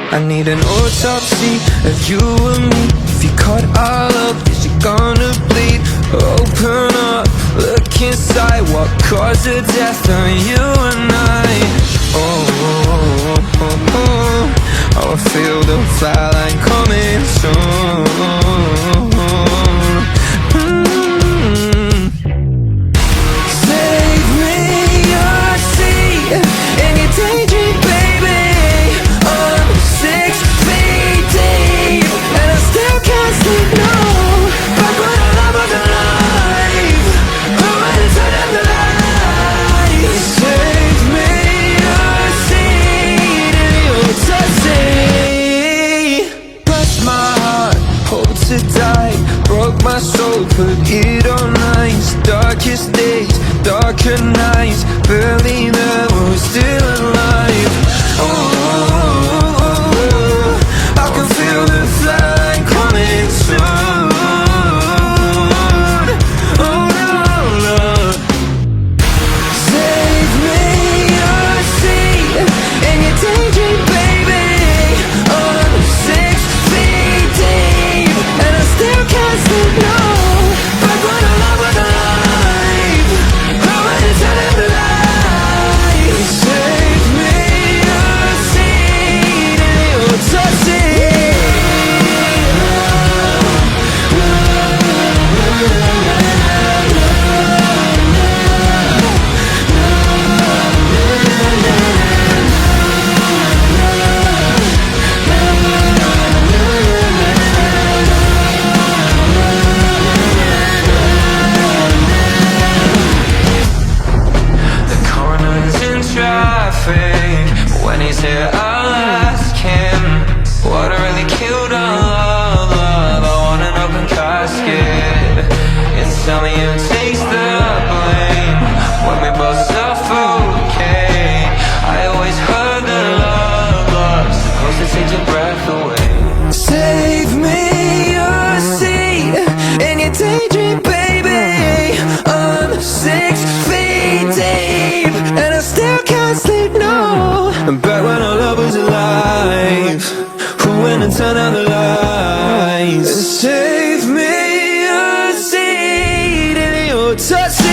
I need an autopsy of you and me. If you cut all up, is you gonna bleed? Open up, look inside. What caused the death of you and I? Oh, oh, oh, oh, oh. Oh, I feel the fly line coming soon. Save me your seat in your daydream, baby. I'm 6 feet deep and I still can't sleep, no. But when I love was alive, I went and turned out the lights. Save me your seat in your taxi. Crushed my heart, hoped to die. Broke my soul, put it on ice. Darkest days, darker nights. Barely there, we're still alive. Oh, oh, oh, oh. I can feel the flag coming soon. Oh no, no. Save me your seat in your daydream, baby. I'm 6 feet deep and I still can't sleep, no. Back when I love was alive, I went and turned out the lights. Save me your seat in your taxi. The coroner's in traffic. When he's here, I'll ask him what really killed our love, love. I want an open casket and tell me who takes the blame when we both suffocate. I always heard that love's supposed to take your breath away. Save me your seat in your daydream, baby. I'm 6 feet deep and I still can't sleep, no. Back when our love was alive, who went and turned out the lights? Save me your seat in your taxi.